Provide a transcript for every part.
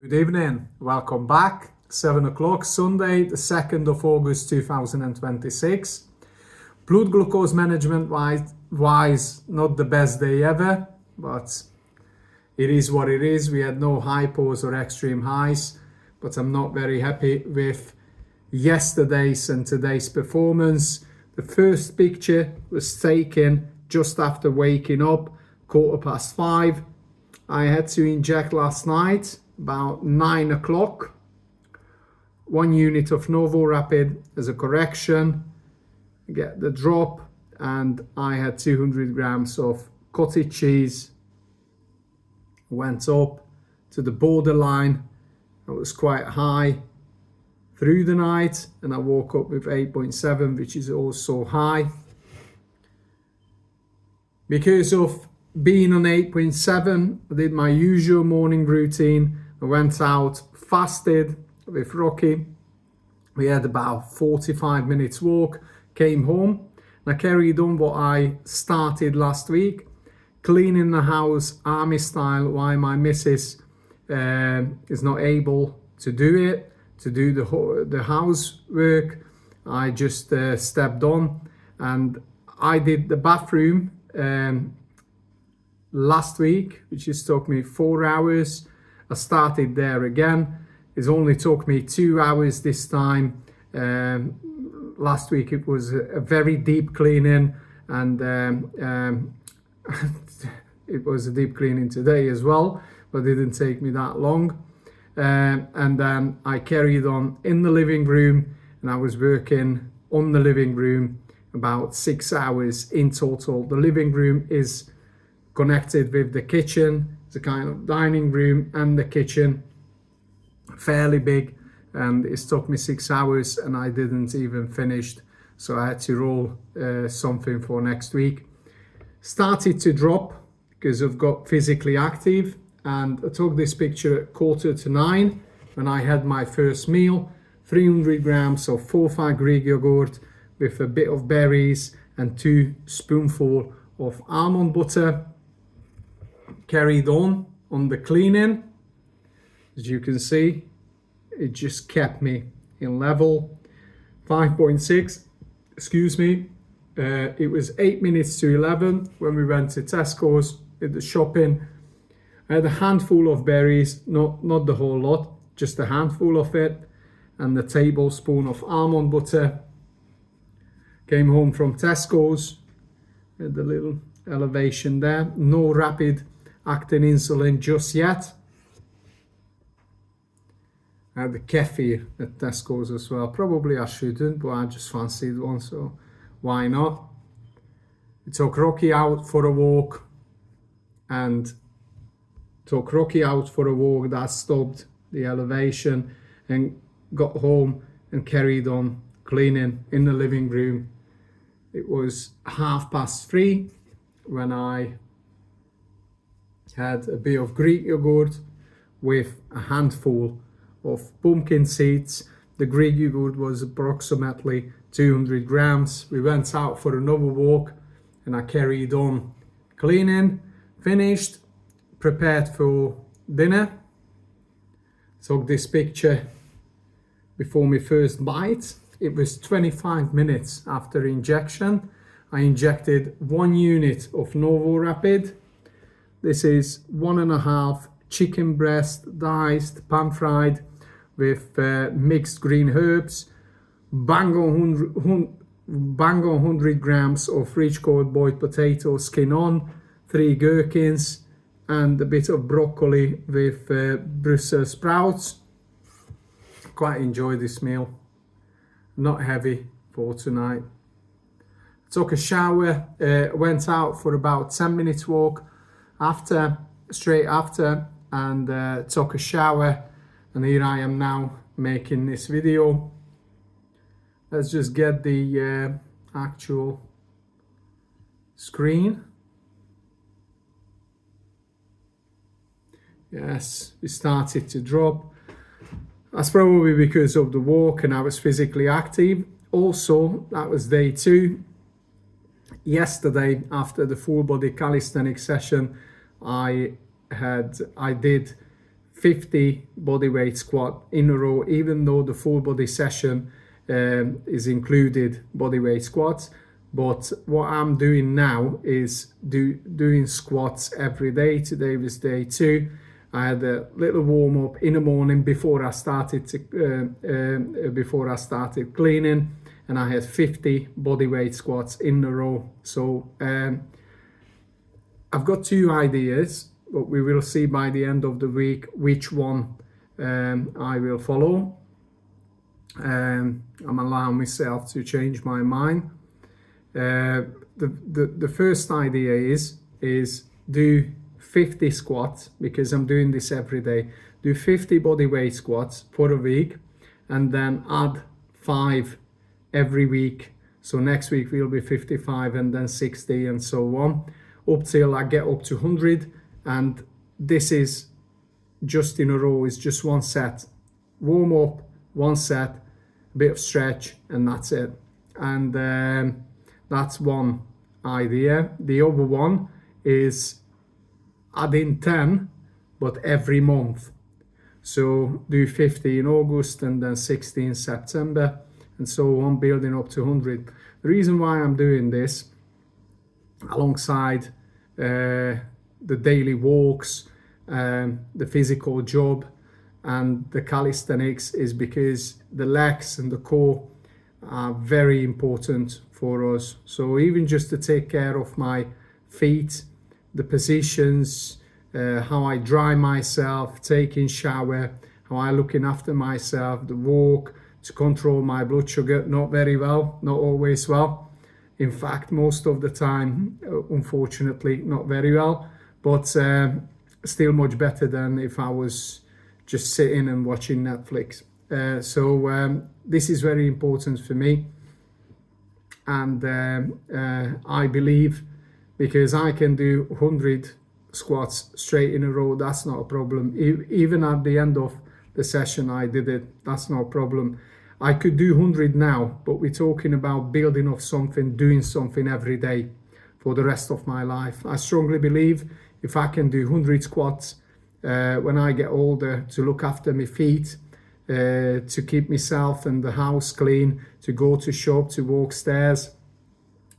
Good evening, welcome back. 7 o'clock, Sunday, the 2nd of August 2026. Blood glucose management wise, not the best day ever, but it is what it is. We had no hypos or extreme highs, but I'm not very happy with yesterday's and today's performance. The first picture was taken just after waking up, 5:15. I had to inject last night about 9 o'clock, 1 unit of NovoRapid as a correction, get the drop, and I had 200 grams of cottage cheese. Went up to the borderline. It was quite high through the night, and I woke up with 8.7, which is also high. Because of being on 8.7, I did my usual morning routine. I went out, fasted with Rocky. We had about 45 minutes walk, came home, and I carried on what I started last week, cleaning the house army style while my missus is not able to do it, to do the housework. I just stepped on and I did the bathroom last week, which just took me 4 hours. I started there again. It's only took me 2 hours this time. Last week it was a very deep cleaning, and it was a deep cleaning today as well, but it didn't take me that long. And then I carried on in the living room, and I was working on the living room about 6 hours in total. The living room is connected with the kitchen. It's a kind of dining room and the kitchen, fairly big, and it took me 6 hours and I didn't even finish, so I had to roll something for next week. Started to drop because I've got physically active, and I took this picture at 8:45 when I had my first meal. 300 grams of fortified Greek yogurt with a bit of berries and 2 spoonfuls of almond butter. Carried on the cleaning. As you can see, it just kept me in level. 5.6, excuse me. It was 8 minutes to 11 when we went to Tesco's, did the shopping. I had a handful of berries, not the whole lot, just a handful of it, and a tablespoon of almond butter. Came home from Tesco's, had the little elevation there. No rapid acting insulin just yet. I had the kefir at Tesco's as well. Probably I shouldn't, but I just fancied one, so why not? We took Rocky out for a walk, and that stopped the elevation, and got home and carried on cleaning in the living room. It was 3:30 when I had a bit of Greek yogurt with a handful of pumpkin seeds. The Greek yogurt was approximately 200 grams. We went out for another walk, and I carried on cleaning, finished, prepared for dinner. Took this picture before my first bite. It was 25 minutes after injection. I injected 1 unit of NovoRapid. This is 1.5 chicken breast, diced, pan-fried with mixed green herbs. Bang on 100 grams of rich cold boiled potato, skin on, 3 gherkins, and a bit of broccoli with Brussels sprouts. Quite enjoyed this meal. Not heavy for tonight. Took a shower, went out for about 10 minutes walk straight after, and took a shower, and here I am now making this video. Let's just get the actual screen. Yes, it started to drop. That's probably because of the walk and I was physically active. Also, that was day 2. Yesterday, after the full body calisthenics session, I did 50 bodyweight squat in a row, even though the full body session is included bodyweight squats. But what I'm doing now is doing squats every day. Today was day 2. I had a little warm up in the morning before I started cleaning, and I had 50 bodyweight squats in a row. So I've got 2 ideas, but we will see by the end of the week which one I will follow. I'm allowing myself to change my mind. The first idea is do 50 squats, because I'm doing this every day. Do 50 body weight squats for a week, and then add 5 every week. So next week will be 55, and then 60, and so on, up till I get up to 100. And this is just in a row, is just 1 set. Warm up, 1 set, a bit of stretch, and that's it. And that's one idea. The other one is add in 10, but every month. So do 50 in August, and then 60 in September, and so on, building up to 100. The reason why I'm doing this alongside the daily walks, the physical job, and the calisthenics is because the legs and the core are very important for us. So even just to take care of my feet, the positions, how I dry myself, taking shower, how I looking after myself, the walk, to control my blood sugar, not very well, not always well. In fact, most of the time, unfortunately, not very well, but still much better than if I was just sitting and watching Netflix. So this is very important for me. And I believe, because I can do 100 squats straight in a row, that's not a problem. Even at the end of the session I did it, that's not a problem. I could do 100 now, but we're talking about building up something, doing something every day for the rest of my life. I strongly believe if I can do 100 squats when I get older, to look after my feet, to keep myself and the house clean, to go to shop, to walk stairs,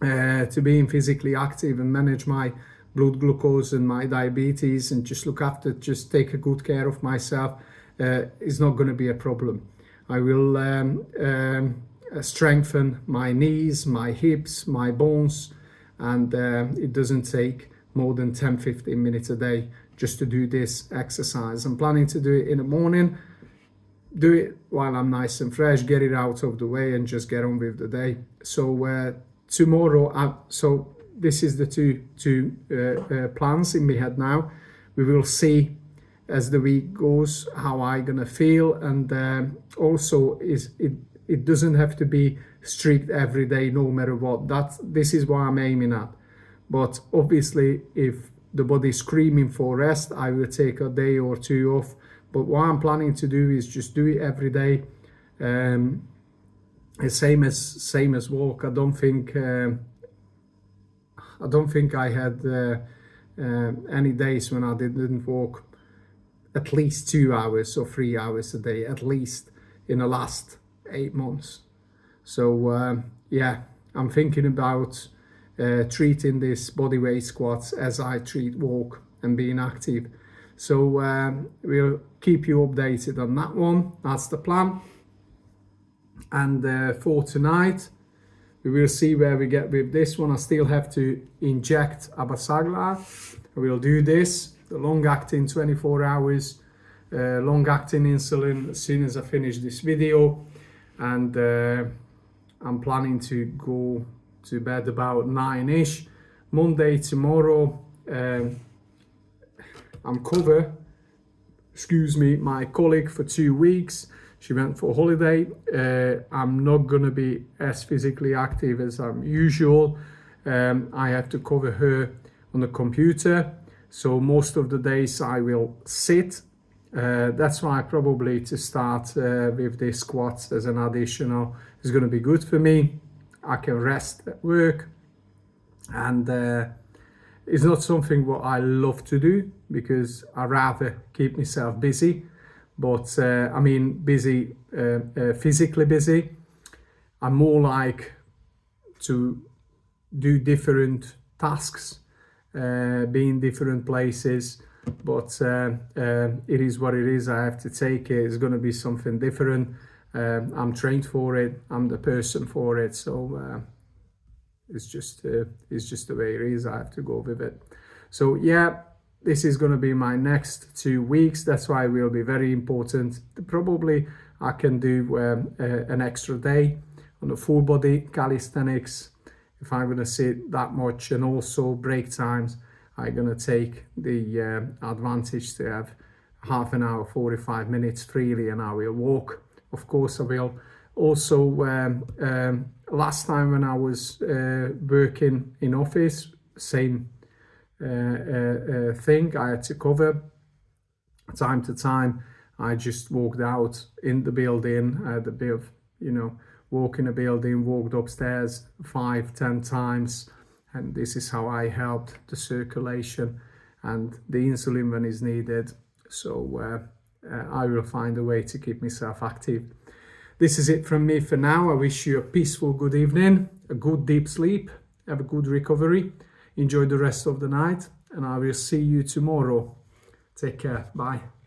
to being physically active and manage my blood glucose and my diabetes, and just look after, just take a good care of myself, is not going to be a problem. I will strengthen my knees, my hips, my bones, and it doesn't take more than 10-15 minutes a day just to do this exercise. I'm planning to do it in the morning, do it while I'm nice and fresh, get it out of the way, and just get on with the day. So tomorrow, so this is the two plans in my head now. We will see as the week goes how I'm gonna feel, and also it doesn't have to be strict every day no matter what. This is what I'm aiming at. But obviously if the body's screaming for rest, I will take a day or 2 off. But what I'm planning to do is just do it every day. Same as walk. I don't think I had any days when I didn't walk at least 2 hours or 3 hours a day, at least in the last 8 months. So yeah, I'm thinking about treating this bodyweight squats as I treat walk and being active. So we'll keep you updated on that one. That's the plan. And for tonight, we will see where we get with this one. I still have to inject Abasagla. We'll do this, the long-acting 24 hours, long-acting insulin as soon as I finish this video. And I'm planning to go to bed about 9-ish. Monday, tomorrow, I'm cover, my colleague for 2 weeks. She went for holiday. I'm not gonna be as physically active as I'm usual. I have to cover her on the computer. So most of the days I will sit. That's why probably to start with the squats as an additional is gonna be good for me. I can rest at work, and It's not something what I love to do because I rather keep myself busy. But I mean, busy, physically busy. I'm more like to do different tasks, be in different places. But it is what it is. I have to take it. It's going to be something different. I'm trained for it. I'm the person for it. So it's just the way it is. I have to go with it. So yeah, this is going to be my next 2 weeks. That's why it will be very important. Probably I can do an extra day on the full body calisthenics if I'm going to sit that much, and also break times. I'm going to take the advantage to have half an hour, 45 minutes freely, and I will walk. Of course, I will. Also, last time when I was working in office, same thing. I had to cover time to time. I just walked out in the building. I had a bit of, walk in the building, walked upstairs 5-10 times. And this is how I helped the circulation and the insulin when is needed. So I will find a way to keep myself active. This is it from me for now. I wish you a peaceful good evening, a good deep sleep, have a good recovery, enjoy the rest of the night, and I will see you tomorrow. Take care. Bye.